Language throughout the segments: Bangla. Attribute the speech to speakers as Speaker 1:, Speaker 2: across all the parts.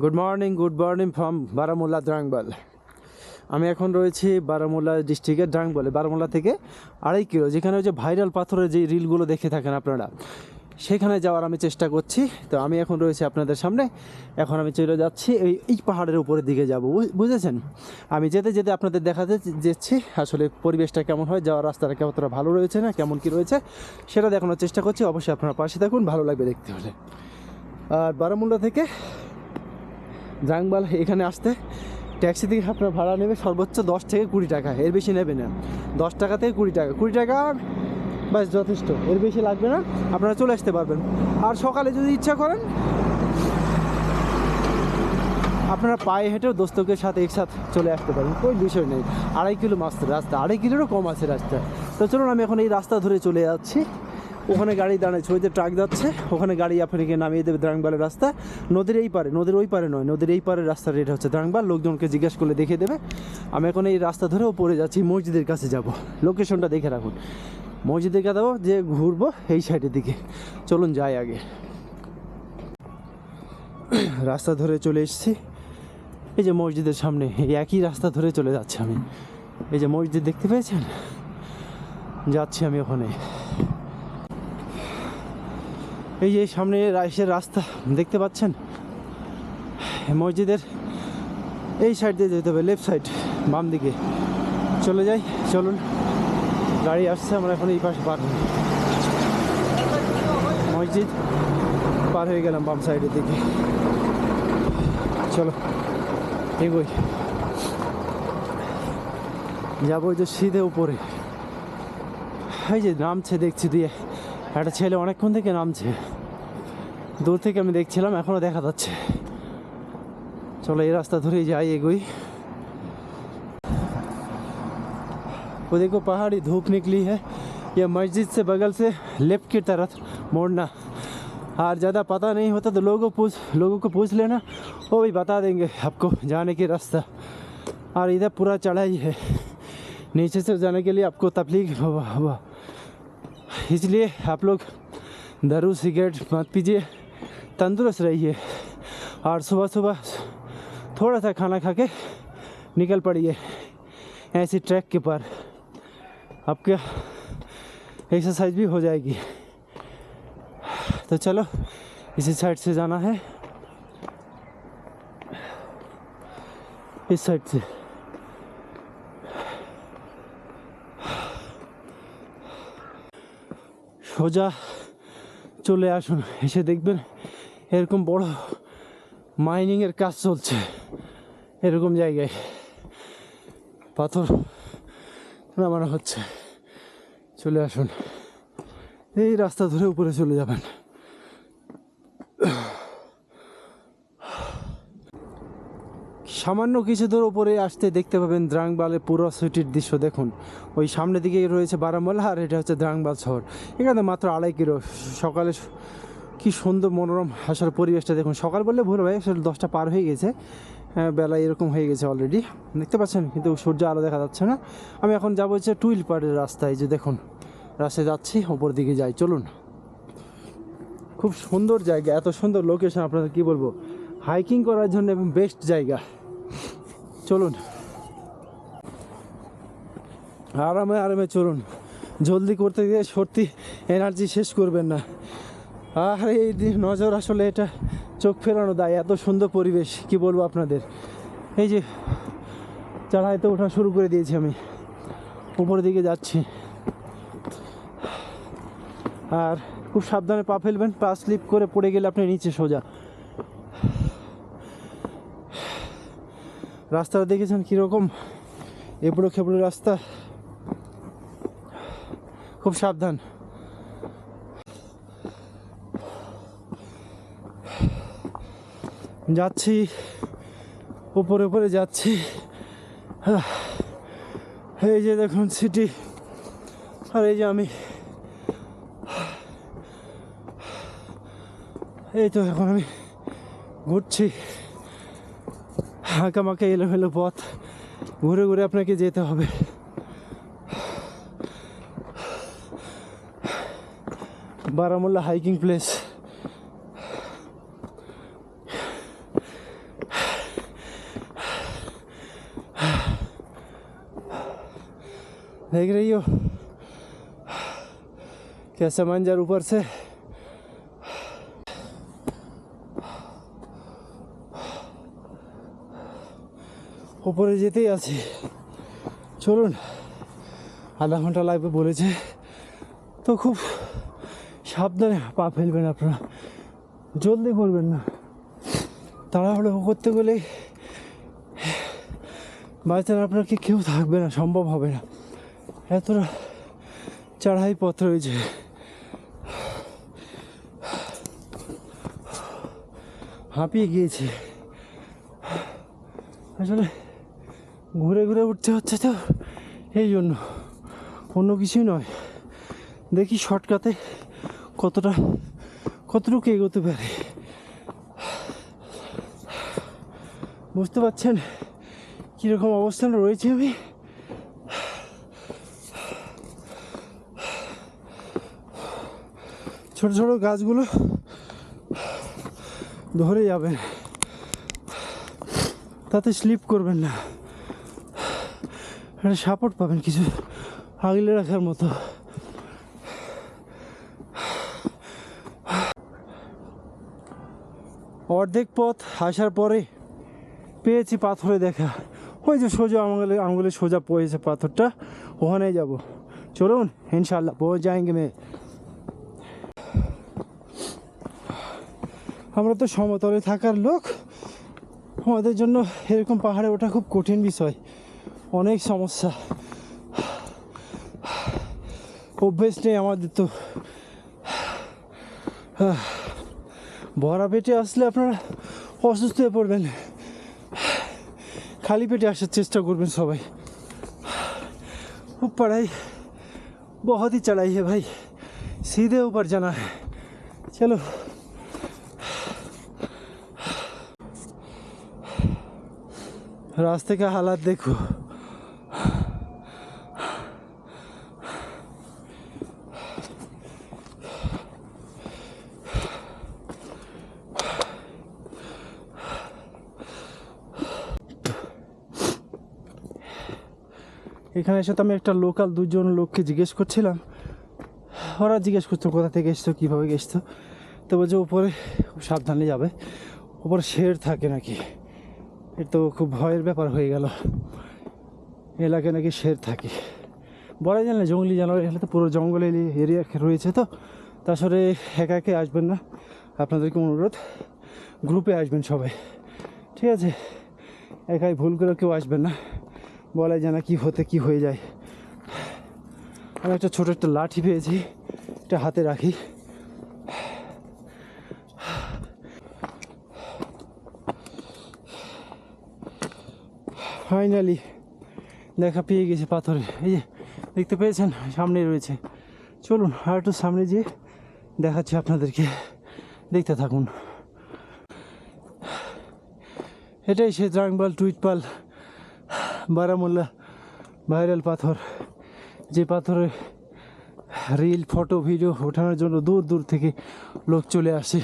Speaker 1: Good morning from Baramulla Drangbal. আমি এখন রয়েছি বারামুল্লা ডিস্ট্রিক্টের দ্রাংবালে। বারামুল্লা থেকে 2.5 কিলো, যেখানে যে ভাইরাল পাথরের যে রিলগুলো দেখে থাকেন আপনারা, সেখানে যাওয়ার আমি চেষ্টা করছি। তো আমি এখন রয়েছি আপনাদের সামনে। এখন আমি চলে যাচ্ছি এই পাহাড়ের উপরের দিকে যাব, বুঝেছেন? আমি যেতে যেতে আপনাদের দেখাতে যাচ্ছি আসলে পরিবেশটা কেমন হয়, যাওয়ার রাস্তাটা কতটা ভালো রয়েছে না কেমন কি রয়েছে সেটা দেখানোর চেষ্টা করছি। অবশ্যই আপনারা পাশে থাকুন, ভালো লাগবে দেখতে হলে। আর বারামুল্লা থেকে দ্রাংবাল এখানে আসতে ট্যাক্সি থেকে আপনার ভাড়া নেবে সর্বোচ্চ 10 থেকে 20 টাকা, এর বেশি নেবে না। 10 টাকা থেকে 20 টাকা বাস যথেষ্ট, এর বেশি লাগবে না, আপনারা চলে আসতে পারবেন। আর সকালে যদি ইচ্ছা করেন আপনারা পায়ে হেঁটেও দোস্তকে সাথে একসাথে চলে আসতে পারেন, কোনো বিষয় নেই। 2.5 কিলো মাত্র রাস্তা, 2.5 কিলোরও কম আছে রাস্তা। তো চলুন, আমি এখন এই রাস্তা ধরে চলে যাচ্ছি। ওখানে গাড়ি দাঁড়াচ্ছে, ওই যে ট্রাক যাচ্ছে, ওখানে গাড়ি আপনাকে নামিয়ে দেবে। দ্রাংবালের রাস্তা নদীর এই পারে, নদীর ওই পারে নয়, নদীর এই পারের রাস্তার এটা হচ্ছে দ্রাংবাল। লোকজনকে জিজ্ঞেস করলে দেখিয়ে দেবে। আমি এখন এই রাস্তা ধরেও পড়ে যাচ্ছি, মসজিদের কাছে যাব। লোকেশনটা দেখে রাখুন, মসজিদের কাছে যাবো, যে ঘুরবো এই সাইডের দিকে। চলুন যাই আগে। রাস্তা ধরে চলে এসেছি, এই যে মসজিদের সামনে, এই একই রাস্তা ধরে চলে যাচ্ছি আমি। এই যে মসজিদ দেখতে পেয়েছেন, যাচ্ছি আমি ওখানে। এই যে সামনে রাইসের রাস্তা দেখতে পাচ্ছেন, মসজিদের এই সাইড দিয়ে যেতে হবে, লেফট সাইড, বাম দিকে চলে যাই। চলুন, গাড়ি আসছে, আমরা এখন এই পাশে পার হই। মসজিদ পার হয়ে গেলাম বাম সাইডের দিকে। চলো এগোই, যাবো ওই যে সিধে উপরে। এই যে নামছে দেখছি, দিয়ে একটা ছেলে অনেকক্ষণ থেকে নামছে, দূর থেকে আমি দেখছিলাম, এখনো দেখা যাচ্ছে। চলো এই রাস্তা ধরেই যাই, এগোই। वो देखो पहाड़ी धूप निकली है। ये मस्जिद से बगल से लेफ्ट की तरफ मोड़ना। और ज़्यादा पता नहीं होता तो लोगों को पूछ लेना, वो भी बता देंगे आपको जाने की रास्ता। और इधर पूरा चढ़ाई है, नीचे से जाने के लिए आपको तकलीफ हुआ, इसलिए आप लोग दारू सिगरेट मत पीजिए, तंदुरुस्त रहिए। और सुबह सुबह थोड़ा सा खाना खा के निकल पड़िए ऐसी ट्रैक के पार, आपका एक्सरसाइज भी हो जाएगी। तो चलो इसी साइड से जाना है, इस साइड से। সোজা চলে আসুন, এসে দেখবেন এরকম বড় মাইনিংয়ের কাজ চলছে। এরকম জায়গায় পাথর নামানো হচ্ছে। চলে আসুন, এই রাস্তা ধরে উপরে চলে যাবেন। সামান্য কিছু দূর উপরে আসতে দেখতে পাবেন দ্রাংবালের পুরো সিটির দৃশ্য। দেখুন, ওই সামনের দিকে রয়েছে বারামুল্লা, আর এটা হচ্ছে দ্রাংবাল শহর। এখানে মাত্র 2.5 কিলো। সকালে কি সুন্দর মনোরম আসলে পরিবেশটা দেখুন। সকাল বললে ভুল ভাই, আসলে 10টা পার হয়ে গেছে, বেলা এরকম হয়ে গেছে অলরেডি, দেখতে পাচ্ছেন, কিন্তু সূর্য আলো দেখা যাচ্ছে না। আমি এখন যাবো হচ্ছে টুইল পাড়ের রাস্তায়, যে দেখুন রাস্তায় যাচ্ছি, ওপর দিকে যাই। চলুন, খুব সুন্দর জায়গা, এত সুন্দর লোকেশন, আপনাদের কি বলবো, হাইকিং করার জন্য এবং বেস্ট জায়গা। চলুন আরামে আরামে চলুন, জলদি করতে গিয়ে সত্যি এনার্জি শেষ করবেন না। আর এই নজর আসলে এটা চোখ ফেরানো দায়, এত সুন্দর পরিবেশ, কি বলবো আপনাদের। এই যে চড়াইতে ওঠা শুরু করে দিয়েছি, আমি উপরের দিকে যাচ্ছি। আর খুব সাবধানে পা ফেলবেন, পা স্লিপ করে পড়ে গেলে আপনি নিচে সোজা। রাস্তাটা দেখেছেন কীরকম, এবড়ো খেবড়ো রাস্তা, খুব সাবধান। যাচ্ছি উপরে উপরে যাচ্ছি। এই যে দেখুন সিটি, আর এই যে আমি, এই তো এখন আমি ঘুরছি। আঁকামাকা এলোমেলো পথ, ঘুরে ঘুরে আপনাকে যেতে হবে। Baramulla hiking place. देख रही हो कैसा मंजर ऊपर से। উপরে যেতেই আছি, চলুন। আধা ঘন্টা লাগবে বলেছে, তো খুব সাবধানে পা ফেলবেন আপনারা, জলদি করবেন না। তাড়াহুড়ো করতে গেলে বাঁচান আপনাকে কেউ থাকবে না, সম্ভব হবে না। এতটা চড়াই পথ রয়েছে। হাঁপিয়ে গিয়েছি আসলে, ঘুরে ঘুরে উঠতে হচ্ছে তো, এই জন্য, অন্য কিছুই নয়। দেখি শর্টকাটে কতটুকু এগোতে পারে। বুঝতে পারছেন কীরকম অবস্থান রয়েছে আমি। ছোট ছোট গাছগুলো ধরে যাবেন, তাতে স্লিপ করবেন না, একটা সাপোর্ট পাবেন কিছু আগলে রাখার মতো। অর্ধেক পথ আসার পরে পেয়েছি পাথরে দেখা, ওই যে সোজা আঙুলে সোজা পড়েছে পাথরটা, ওখানেই যাব। চলুন, ইনশাল্লাহ পৌঁছ যাएंगे मैं। আমরা তো সমতলে থাকার লোক, আমাদের জন্য এরকম পাহাড়ে ওঠা খুব কঠিন বিষয়, অনেক সমস্যা, অভ্যেস নেই আমাদের। তো ভরা পেটে আসলে আপনারা অসুস্থ হয়ে পড়বেন, খালি পেটে আসার চেষ্টা করবেন সবাই। খুব पढ़ाई बहुत ही चढ़ाई है भाई, सीधे ऊपर जाना है। चलो रास्ते का हालात देखो, এখানে এসে তো আমি একটা লোকাল দুজন লোককে জিজ্ঞেস করছিলাম, ওরা জিজ্ঞেস করতো কোথা থেকে এসছো, কীভাবে এসছো। তো বলছে উপরে খুব সাবধানে যাবে, উপরে শের থাকে নাকি। এর তো খুব ভয়ের ব্যাপার হয়ে গেল, এলাকায় নাকি শের থাকে। বলা যায় না, জঙ্গলি জানোয়ার, এখানে তো পুরো জঙ্গল এরিয়া রয়েছে। তো তাছাড়া একা একে আসবেন না, আপনাদেরকে অনুরোধ গ্রুপে আসবেন সবাই, ঠিক আছে? একাই ভুল করে কেউ আসবেন না, বলা যায় না কী হয়ে যায়। আমি একটা ছোটো একটা লাঠি পেয়েছি, এটা হাতে রাখি। ফাইনালি দেখা পেয়ে গেছে পাথরে, এই যে দেখতে পেয়েছেন সামনে রয়েছে। চলুন আর একটু সামনে যেয়ে দেখাচ্ছি আপনাদেরকে, দেখতে থাকুন। এটাই সে দ্রাংবাল টুইটপাল বারামুল্লা ভাইরাল পাথর, যে পাথরে রিল ফটো ভিডিও ওঠানোর জন্য দূর দূর থেকে লোক চলে আসে।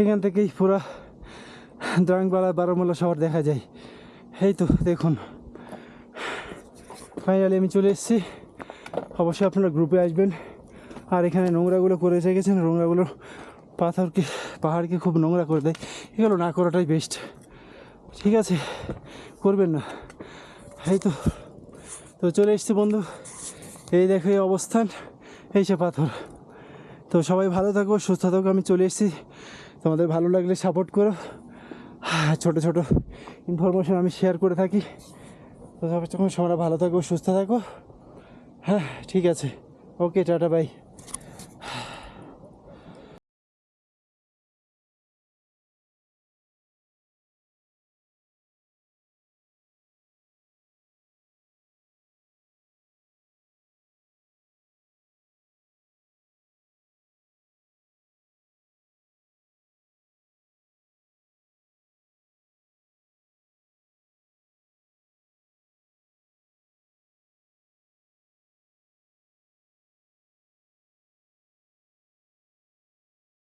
Speaker 1: এখান থেকেই পুরা দ্রাংবালা বারামুল্লা শহর দেখা যায়। এই তো দেখুন, ফাইনালি আমি চলে এসেছি। অবশ্যই আপনারা গ্রুপে আসবেন। আর এখানে নোংরাগুলো করে রেখেছেন, নোংরাগুলো পাহাড়কে খুব নোংরা করে দেয়। এগুলো না করাটাই বেস্ট, ঠিক আছে? করবেন না। এই তো চলে এসছি বন্ধু, এই দেখো এই অবস্থান, এই সে পাথর। তো সবাই ভালো থাকো, সুস্থ থাকো। আমি চলে এসেছি, তোমাদের ভালো লাগলে সাপোর্ট করো। ছোটো ছোটো ইনফরমেশন আমি শেয়ার করে থাকি। তো সবাই ভালো থাকো, সুস্থ থাকো। হ্যাঁ, ঠিক আছে, ওকে, টাটা, বাই।